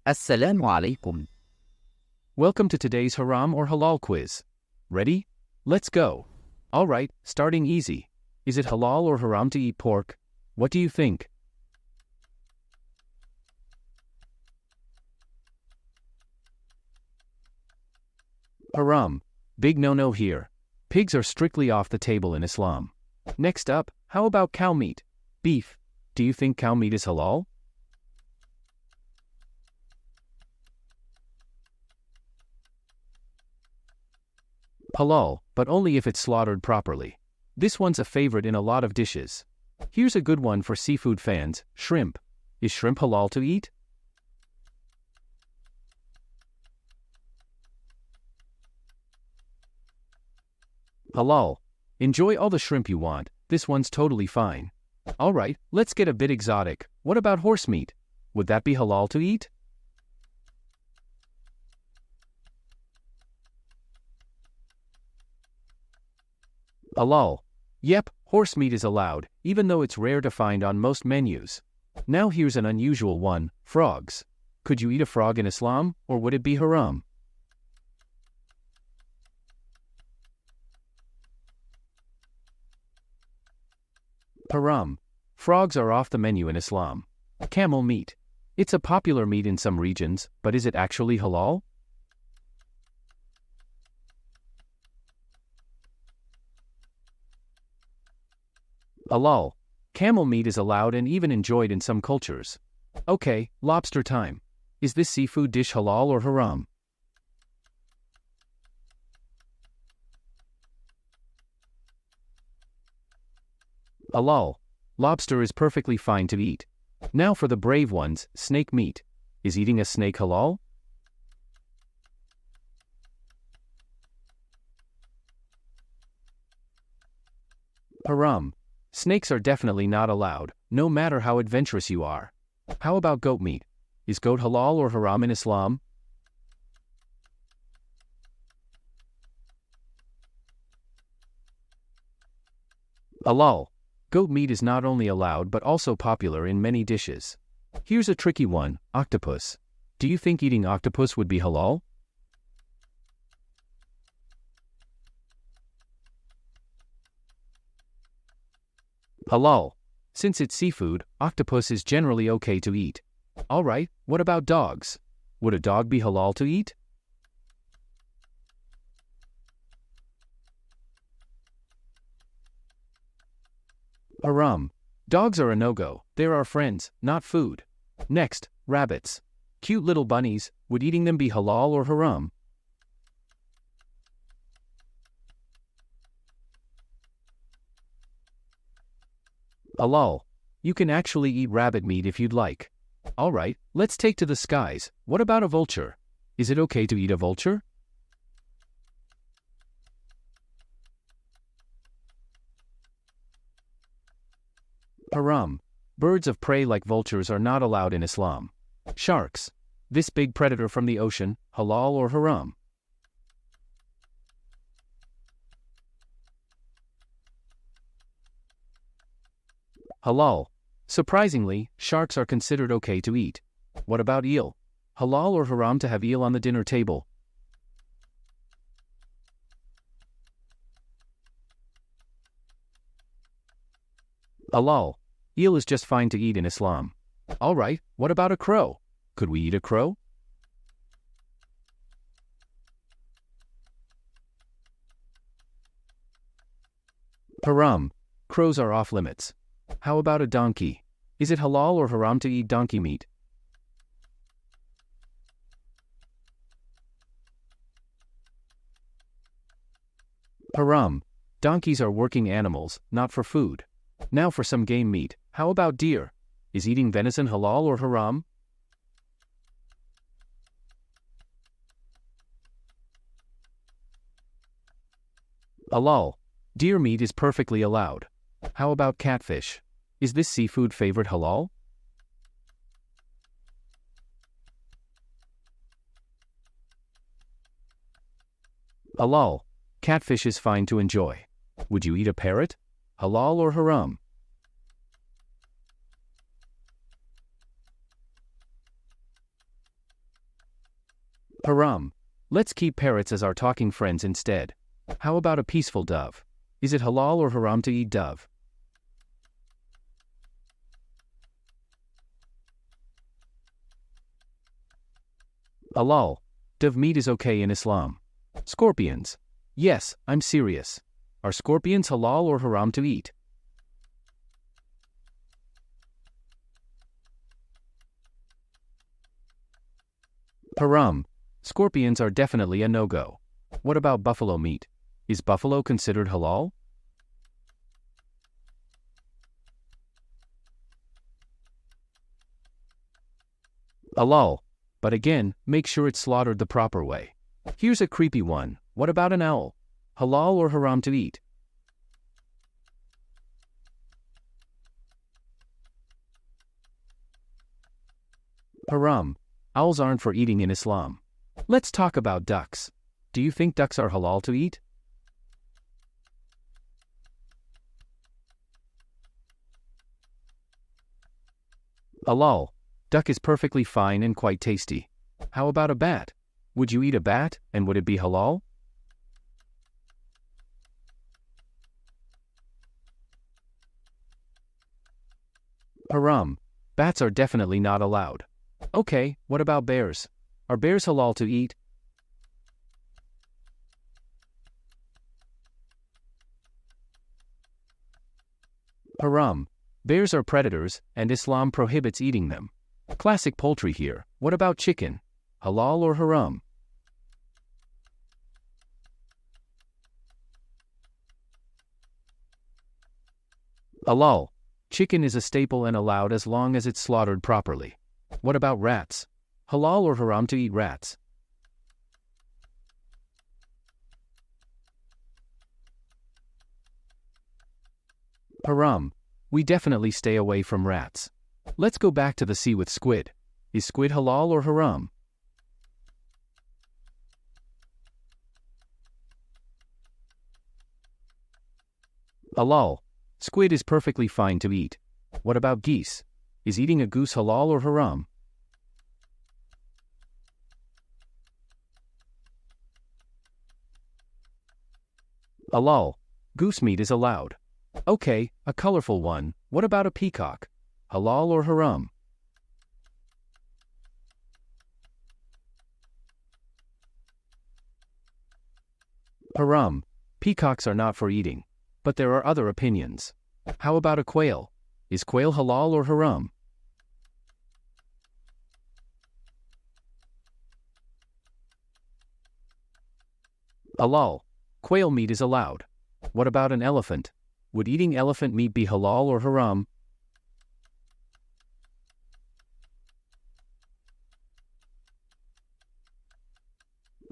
Assalamu alaikum. Welcome to today's Haram or Halal quiz. Ready? Let's go. Alright, starting easy. Is it halal or haram to eat pork? What do you think? Haram. Big no-no here. Pigs are strictly off the table in Islam. Next up, how about cow meat? Beef. Do you think cow meat is halal? Halal, but only if it's slaughtered properly. This one's a favorite in a lot of dishes. Here's a good one for seafood fans, shrimp. Is shrimp halal to eat? Halal. Enjoy all the shrimp you want, this one's totally fine. Alright, let's get a bit exotic. What about horse meat? Would that be halal to eat? Halal. Yep, horse meat is allowed, even though it's rare to find on most menus. Now here's an unusual one, frogs. Could you eat a frog in Islam, or would it be haram? Haram. Frogs are off the menu in Islam. Camel meat. It's a popular meat in some regions, but is it actually halal? Halal. Camel meat is allowed and even enjoyed in some cultures. Okay, lobster time. Is this seafood dish halal or haram? Halal. Lobster is perfectly fine to eat. Now for the brave ones, snake meat. Is eating a snake halal? Haram. Snakes are definitely not allowed, no matter how adventurous you are. How about goat meat? Is goat halal or haram in Islam? Halal. Goat meat is not only allowed but also popular in many dishes. Here's a tricky one, octopus. Do you think eating octopus would be halal? Halal. Since it's seafood, octopus is generally okay to eat. Alright, what about dogs? Would a dog be halal to eat? Haram. Dogs are a no-go. They're our friends, not food. Next, rabbits. Cute little bunnies. Would eating them be halal or haram? Halal. You can actually eat rabbit meat if you'd like. Alright, let's take to the skies. What about a vulture? Is it okay to eat a vulture? Haram. Birds of prey like vultures are not allowed in Islam. Sharks. This big predator from the ocean, halal or haram? Halal. Surprisingly, sharks are considered okay to eat. What about eel? Halal or haram to have eel on the dinner table? Halal. Eel is just fine to eat in Islam. Alright, what about a crow? Could we eat a crow? Haram. Crows are off limits. How about a donkey? Is it halal or haram to eat donkey meat? Haram. Donkeys are working animals, not for food. Now for some game meat. How about deer? Is eating venison halal or haram? Halal. Deer meat is perfectly allowed. How about catfish? Is this seafood favorite halal? Halal. Catfish is fine to enjoy. Would you eat a parrot? Halal or haram? Haram. Let's keep parrots as our talking friends instead. How about a peaceful dove? Is it halal or haram to eat dove? Halal. Dove meat is okay in Islam. Scorpions. Yes, I'm serious. Are scorpions halal or haram to eat? Haram. Scorpions are definitely a no-go. What about buffalo meat? Is buffalo considered halal? Halal. But again, make sure it's slaughtered the proper way. Here's a creepy one. What about an owl? Halal or haram to eat? Haram. Owls aren't for eating in Islam. Let's talk about ducks. Do you think ducks are halal to eat? Halal. Duck is perfectly fine and quite tasty. How about a bat? Would you eat a bat, and would it be halal? Haram. Bats are definitely not allowed. Okay, what about bears? Are bears halal to eat? Haram. Bears are predators, and Islam prohibits eating them. Classic poultry here. What about chicken? Halal or haram? Halal. Chicken is a staple and allowed as long as it's slaughtered properly. What about rats? Halal or haram to eat rats? Haram. We definitely stay away from rats. Let's go back to the sea with squid. Is squid halal or haram? Halal. Squid is perfectly fine to eat. What about geese? Is eating a goose halal or haram? Halal. Goose meat is allowed. Okay, a colorful one. What about a peacock? Halal or haram? Haram. Peacocks are not for eating. But there are other opinions. How about a quail? Is quail halal or haram? Halal. Quail meat is allowed. What about an elephant? Would eating elephant meat be halal or haram?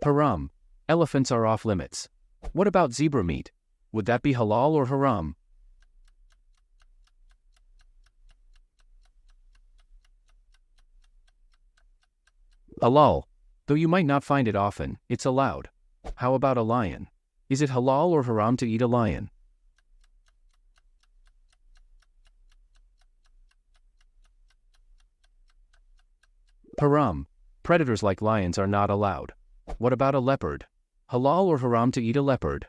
Haram. Elephants are off limits. What about zebra meat? Would that be halal or haram? Halal. Though you might not find it often, it's allowed. How about a lion? Is it halal or haram to eat a lion? Haram. Predators like lions are not allowed. What about a leopard? Halal or haram to eat a leopard?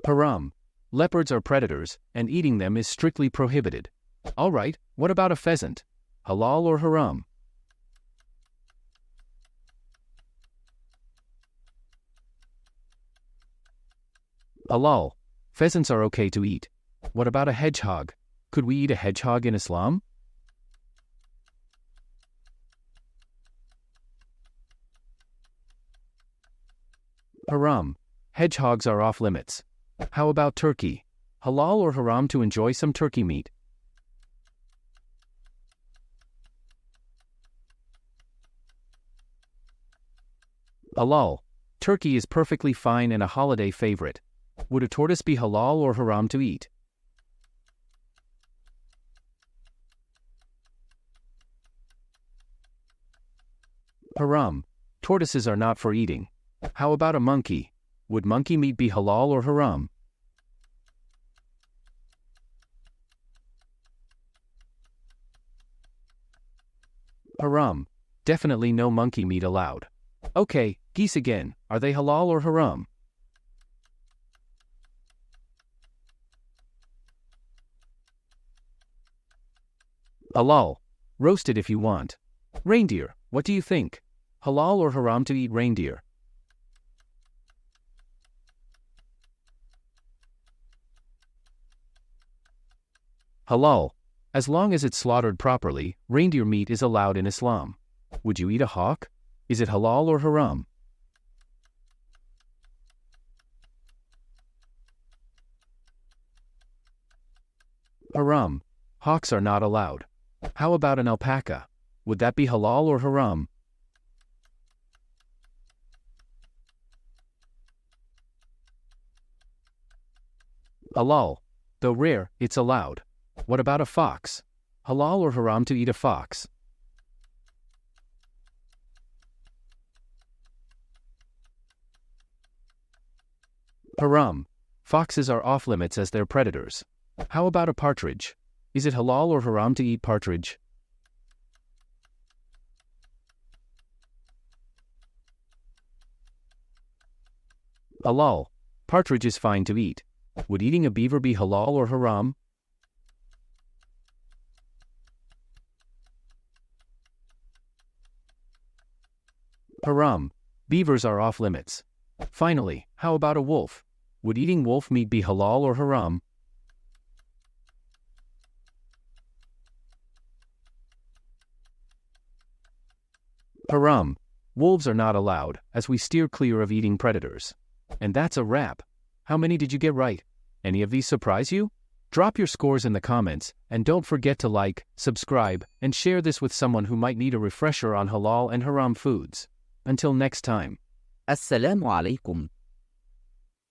Haram. Leopards are predators, and eating them is strictly prohibited. Alright, what about a pheasant? Halal or haram? Halal. Pheasants are okay to eat. What about a hedgehog? Could we eat a hedgehog in Islam? Haram. Hedgehogs are off limits. How about turkey? Halal or haram to enjoy some turkey meat? Halal. Turkey is perfectly fine and a holiday favorite. Would a tortoise be halal or haram to eat? Haram. Tortoises are not for eating. How about a monkey? Would monkey meat be halal or haram? Haram. Definitely no monkey meat allowed. Okay, geese again. Are they halal or haram? Halal. Roast it if you want. Reindeer. What do you think? Halal or haram to eat reindeer? Halal. As long as it's slaughtered properly, reindeer meat is allowed in Islam. Would you eat a hawk? Is it halal or haram? Haram. Hawks are not allowed. How about an alpaca? Would that be halal or haram? Halal. Though rare, it's allowed. What about a fox? Halal or haram to eat a fox? Haram. Foxes are off limits as they're predators. How about a partridge? Is it halal or haram to eat partridge? Halal. Partridge is fine to eat. Would eating a beaver be halal or haram? Haram. Beavers are off limits. Finally, how about a wolf? Would eating wolf meat be halal or haram? Haram. Wolves are not allowed, as we steer clear of eating predators. And that's a wrap. How many did you get right? Any of these surprise you? Drop your scores in the comments, and don't forget to like, subscribe, and share this with someone who might need a refresher on halal and haram foods. Until next time. السلام عليكم.